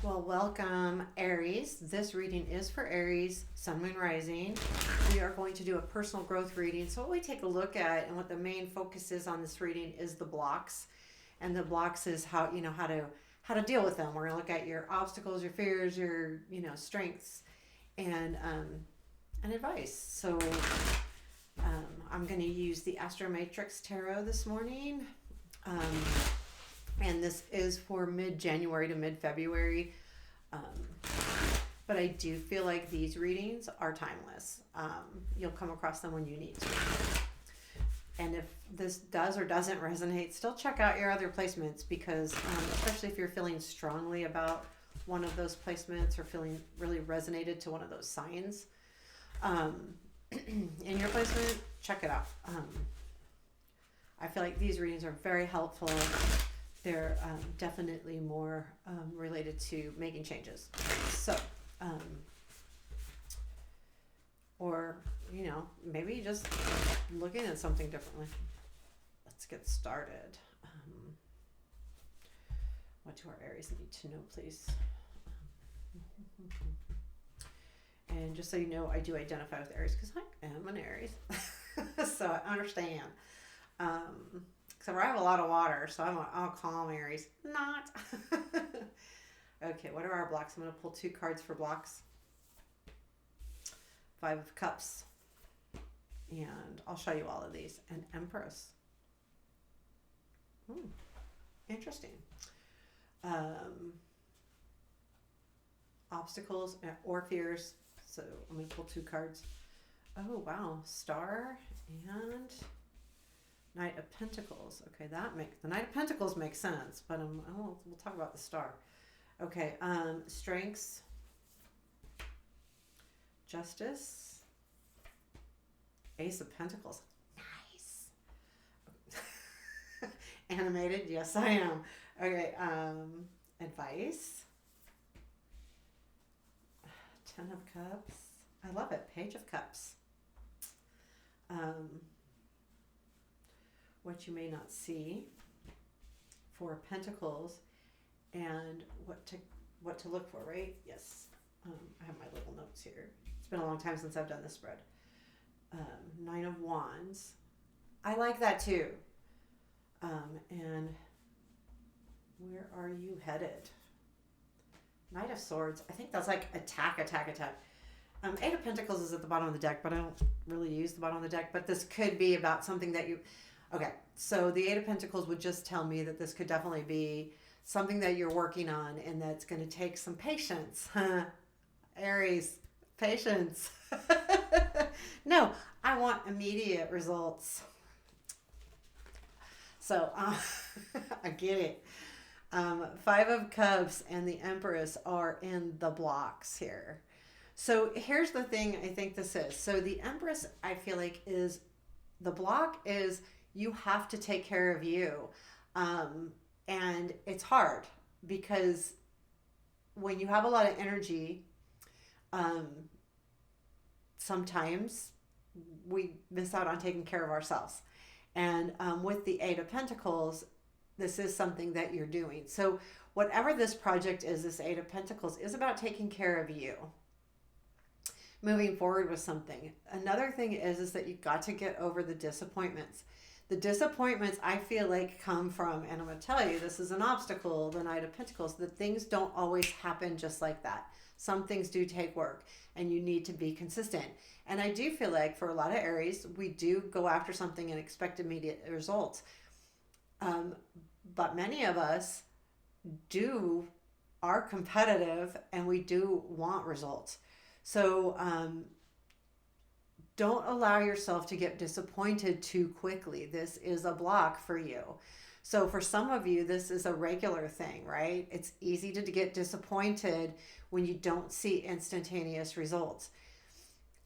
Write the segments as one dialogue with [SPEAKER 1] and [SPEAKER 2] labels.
[SPEAKER 1] Well, welcome, Aries. This reading is for Aries, Sun, Moon, Rising. We are going to do a personal growth reading. So, what we take a look at and what the main focus is on this reading is the blocks, and the blocks is how to deal with them. We're going to look at your obstacles, your fears, your strengths, and advice. So, I'm going to use the Astromatrix tarot this morning. Um, and this is for mid-January to mid-February. Um, but I do feel like these readings are timeless. You'll come across them when you need to. And if this does or doesn't resonate, still check out your other placements because especially if you're feeling strongly about one of those placements or feeling really resonated to one of those signs in your placement, check it out. I feel like these readings are very helpful. They're definitely more related to making changes. So, or, maybe just looking at something differently. Let's get started. What do our Aries need to know, please? And just so you know, I do identify with Aries because I am an Aries. So I understand. Except for I have a lot of water, so I'm a calm Aries. Not. Okay, what are our blocks? I'm going to pull 2 cards for blocks. 5 of Cups. And I'll show you all of these. An Empress. Interesting. Obstacles or fears. So I'm going to pull 2 cards. Oh, wow. Star and Knight of Pentacles. Okay, the Knight of Pentacles makes sense, but we'll talk about the Star. Okay, strengths, justice, Ace of Pentacles. Nice. Animated, yes I am. Okay, advice, 10 of Cups. I love it. Page of Cups. What you may not see, 4 of Pentacles, and what to look for, right? Yes. I have my little notes here. It's been a long time since I've done this spread. 9 of Wands. I like that too. And where are you headed? Knight of Swords. I think that's like attack. 8 of Pentacles is at the bottom of the deck, but I don't really use the bottom of the deck. But this could be about something that you... Okay, so the 8 of Pentacles would just tell me that this could definitely be something that you're working on and that's going to take some patience. Aries, patience. No, I want immediate results. So I get it. 5 of Cups and the Empress are in the blocks here. So here's the thing I think this is. So the Empress, I feel like, is the block is you have to take care of you. And it's hard because when you have a lot of energy, sometimes we miss out on taking care of ourselves. And with the 8 of Pentacles, this is something that you're doing. So whatever this project is, this 8 of Pentacles is about taking care of you. Moving forward with something. Another thing is that you've got to get over the disappointments. The disappointments I feel like come from, and I'm going to tell you, this is an obstacle, the Knight of Pentacles, that things don't always happen just like that. Some things do take work and you need to be consistent. And I do feel like for a lot of Aries, we do go after something and expect immediate results. But many of us are competitive and we do want results. So don't allow yourself to get disappointed too quickly. This is a block for you. So for some of you, this is a regular thing, right? It's easy to get disappointed when you don't see instantaneous results.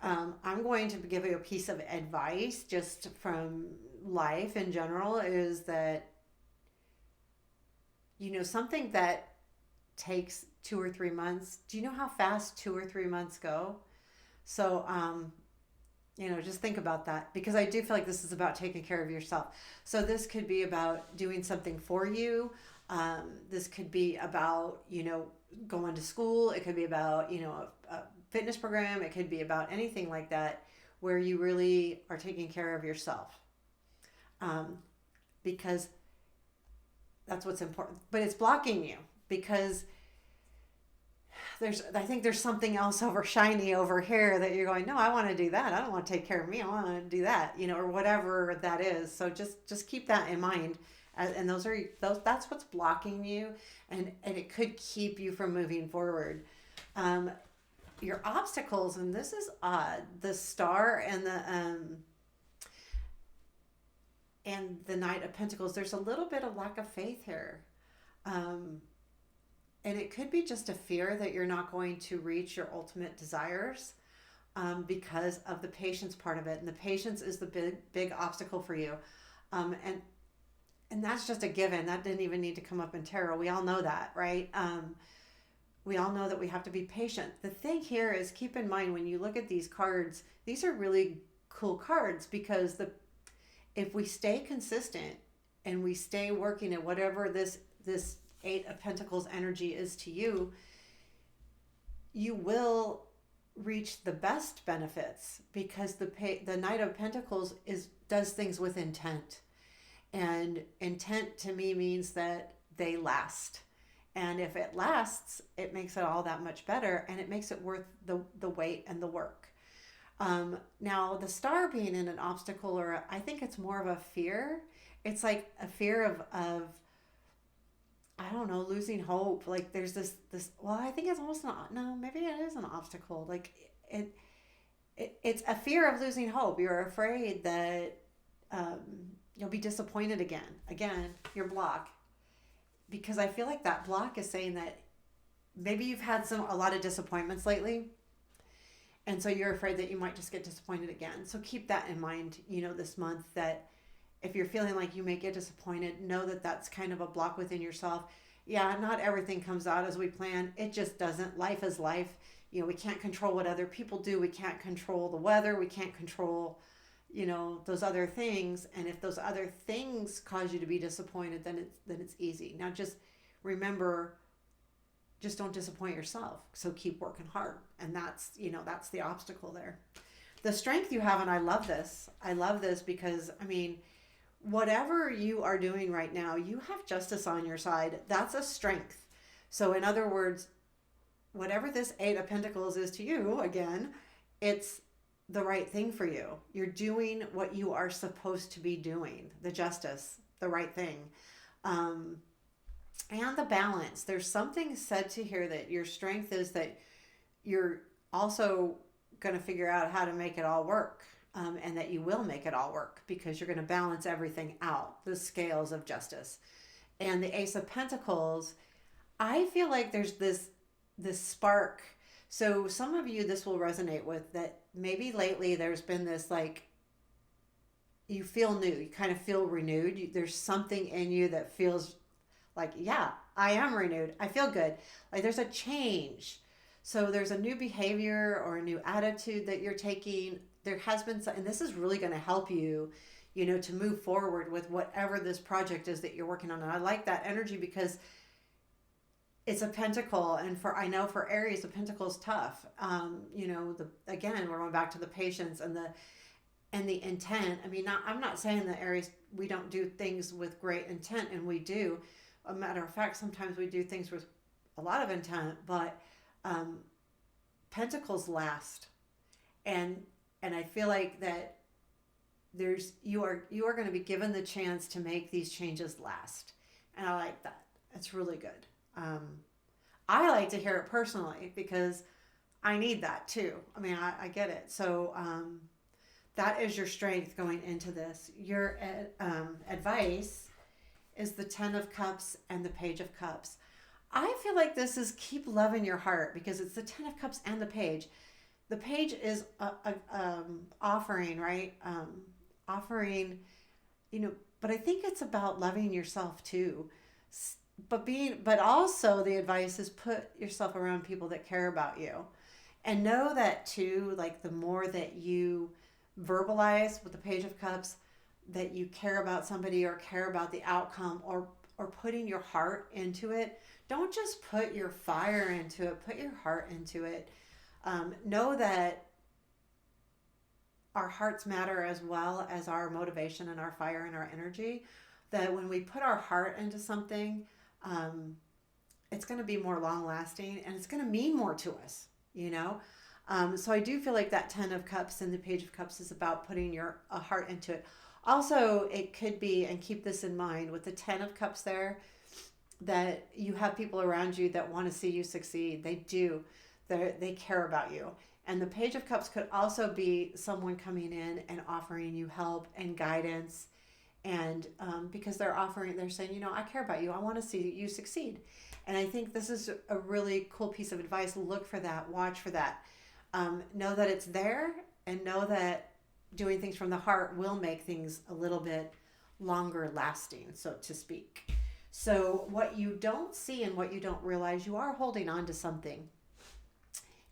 [SPEAKER 1] I'm going to give you a piece of advice just from life in general is that, something that takes 2 or 3 months. Do you know how fast 2 or 3 months go? So, just think about that because I do feel like this is about taking care of yourself. So this could be about doing something for you. This could be about, going to school. It could be about, a fitness program. It could be about anything like that where you really are taking care of yourself. Um, because that's what's important. But it's blocking you because I think there's something else over shiny over here that you're going, no, I want to do that. I don't want to take care of me. I want to do that, or whatever that is. So just keep that in mind. And that's what's blocking you, and it could keep you from moving forward. Your obstacles, and this is odd, the star and the Knight of Pentacles, there's a little bit of lack of faith here. And it could be just a fear that you're not going to reach your ultimate desires, because of the patience part of it. And the patience is the big obstacle for you. And that's just a given. That didn't even need to come up in tarot. We all know that, right? We all know that we have to be patient. The thing here is, keep in mind when you look at these cards, these are really cool cards because if we stay consistent and we stay working at whatever this Eight of Pentacles energy is to you, you will reach the best benefits because the Knight of Pentacles does things with intent. And intent to me means that they last. And if it lasts, it makes it all that much better, and it makes it worth the wait and the work. Now, the star being in an obstacle, or I think it's more of a fear. It's like a fear of I don't know, losing hope. Like there's this. Well, I think it's almost not. No, maybe it is an obstacle. Like it's a fear of losing hope. You're afraid that you'll be disappointed again. Again, your block. Because I feel like that block is saying that maybe you've had a lot of disappointments lately. And so you're afraid that you might just get disappointed again. So keep that in mind, this month, that if you're feeling like you may get disappointed, know that that's kind of a block within yourself. Yeah, not everything comes out as we plan. It just doesn't. Life is life. We can't control what other people do. We can't control the weather. We can't control those other things. And if those other things cause you to be disappointed, then it's easy. Now just remember, just don't disappoint yourself. So keep working hard. And that's the obstacle there. The strength you have, and I love this because, whatever you are doing right now, you have justice on your side. That's a strength. So in other words, whatever this Eight of Pentacles is to you, again, it's the right thing for you. You're doing what you are supposed to be doing, the justice, the right thing. And the balance. There's something said to here that your strength is that you're also going to figure out how to make it all work, and that you will make it all work because you're going to balance everything out, the scales of justice. And the Ace of Pentacles, I feel like there's this spark. So some of you, this will resonate with, that maybe lately there's been this, like, you feel new, you kind of feel renewed. There's something in you that feels like, yeah, I am renewed. I feel good. Like there's a change. So there's a new behavior or a new attitude that you're taking. There has been some, and this is really going to help you, to move forward with whatever this project is that you're working on. And I like that energy because it's a pentacle, and I know for Aries, the pentacle is tough. Again, we're going back to the patience and the intent. I'm not saying that Aries, we don't do things with great intent, and we do. A matter of fact, sometimes we do things with a lot of intent, but pentacles last, and I feel like that you are going to be given the chance to make these changes last, and I like that. It's really good. I like to hear it personally because I need that too. I get it. So that is your strength going into this. Your advice is the 10 of Cups and the Page of Cups. I feel like this is keep loving your heart because it's the 10 of Cups and the Page. The Page is offering, right? Offering, but I think it's about loving yourself too. But also the advice is put yourself around people that care about you, and know that too, like the more that you verbalize with the Page of Cups that you care about somebody or care about the outcome, or or putting your heart into it, don't just put your fire into it, put your heart into it. Know that our hearts matter as well as our motivation and our fire and our energy. That when we put our heart into something, it's going to be more long lasting and it's going to mean more to us, you know? So I do feel like that 10 of Cups and the Page of Cups is about putting your a heart into it. Also, it could be, and keep this in mind, with the 10 of Cups there, that you have people around you that want to see you succeed. They do. They care about you. And the Page of Cups could also be someone coming in and offering you help and guidance. And because they're saying, you know, I care about you. I want to see you succeed. And I think this is a really cool piece of advice. Look for that. Watch for that. Know that it's there, and know that doing things from the heart will make things a little bit longer lasting, so to speak. So what you don't see and what you don't realize, you are holding on to something.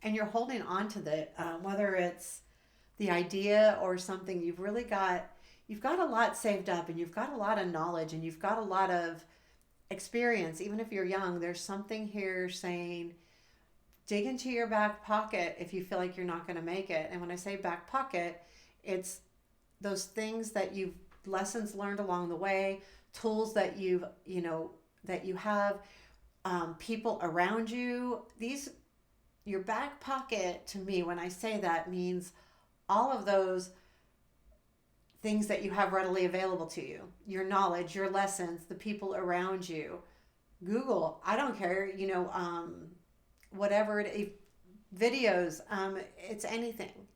[SPEAKER 1] And you're holding on to that, whether it's the idea or something. You've got a lot saved up, and you've got a lot of knowledge, and you've got a lot of experience. Even if you're young, there's something here saying, dig into your back pocket if you feel like you're not going to make it. And when I say back pocket, it's those things that lessons learned along the way, tools that that you have, people around you. Your back pocket, to me, when I say that, means all of those things that you have readily available to you, your knowledge, your lessons, the people around you. Google, I don't care, whatever videos, it's anything,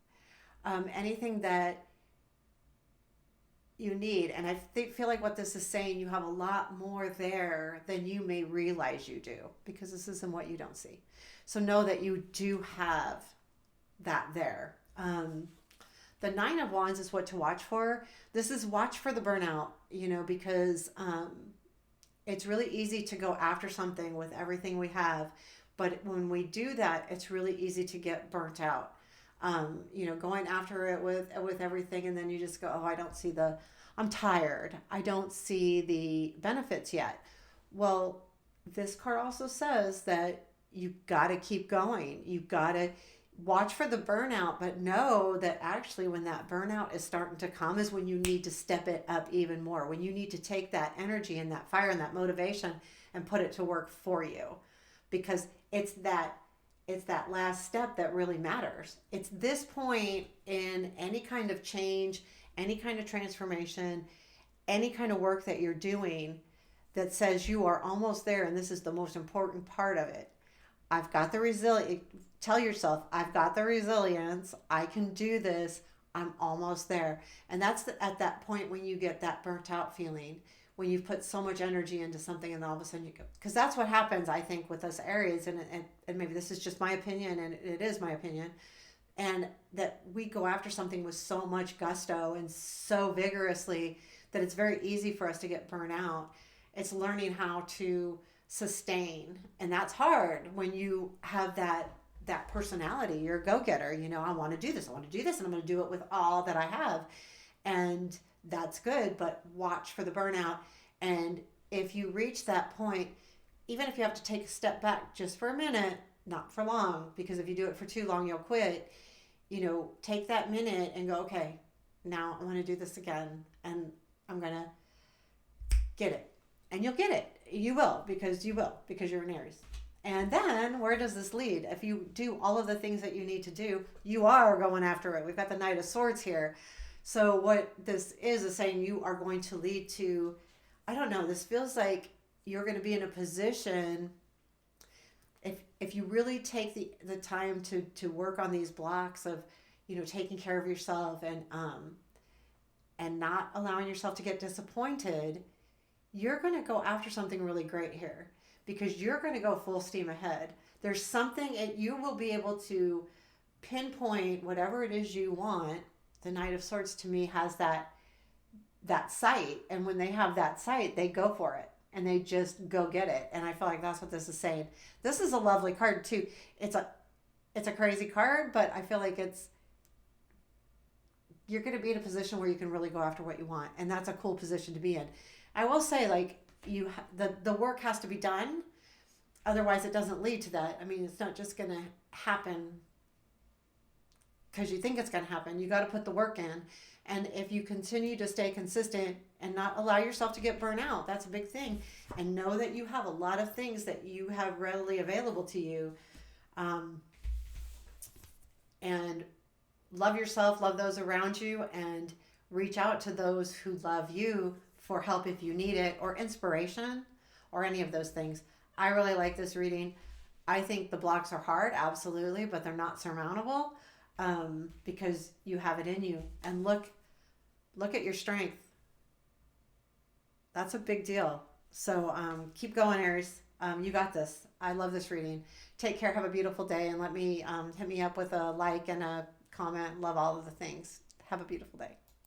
[SPEAKER 1] anything that you need. And I feel like what this is saying, you have a lot more there than you may realize you do, because this isn't what you don't see. So know that you do have that there. The 9 of Wands is what to watch for. This is watch for the burnout, because it's really easy to go after something with everything we have. But when we do that, it's really easy to get burnt out. Going after it with everything, and then you just go, oh, I'm tired. I don't see the benefits yet. Well, this card also says that you got to keep going. You got to watch for the burnout, but know that actually when that burnout is starting to come is when you need to step it up even more, when you need to take that energy and that fire and that motivation and put it to work for you, because it's that last step that really matters. It's this point in any kind of change, any kind of transformation, any kind of work that you're doing that says you are almost there, and this is the most important part of it. I've got the resilience. Tell yourself, I've got the resilience. I can do this. I'm almost there. And that's at that point when you get that burnt out feeling, when you've put so much energy into something and then all of a sudden you go, because that's what happens, I think, with us Aries, and maybe this is just my opinion, and it is my opinion, and that we go after something with so much gusto and so vigorously that it's very easy for us to get burnt out. It's learning how to sustain, and that's hard when you have that personality. You're a go-getter. I want to do this, and I'm going to do it with all that I have, and that's good. But watch for the burnout. And if you reach that point, even if you have to take a step back just for a minute, not for long, because if you do it for too long, you'll quit. Take that minute and go, okay, now I want to do this again, and I'm going to get it. And you'll get it. You will, because you're an Aries. And then where does this lead? If you do all of the things that you need to do, you are going after it. We've got the Knight of Swords here. So what this is saying you are going to lead to, I don't know, this feels like you're going to be in a position, if you really take the time to work on these blocks of, taking care of yourself and not allowing yourself to get disappointed, you're going to go after something really great here, because you're going to go full steam ahead. There's something, and you will be able to pinpoint whatever it is you want. The Knight of Swords, to me, has that sight. And when they have that sight, they go for it. And they just go get it. And I feel like that's what this is saying. This is a lovely card, too. It's a crazy card, but I feel like you're going to be in a position where you can really go after what you want. And that's a cool position to be in. I will say, the work has to be done. Otherwise, it doesn't lead to that. I mean, it's not just going to happen because you think it's going to happen. You got to put the work in. And if you continue to stay consistent and not allow yourself to get burnt out, that's a big thing. And know that you have a lot of things that you have readily available to you. And love yourself, love those around you, and reach out to those who love you for help if you need it, or inspiration, or any of those things. I really like this reading. I think the blocks are hard, absolutely, but they're not surmountable, because you have it in you. And look at your strength. That's a big deal. So keep going, Aries. You got this. I love this reading. Take care. Have a beautiful day. And let me hit me up with a like and a comment. Love all of the things. Have a beautiful day.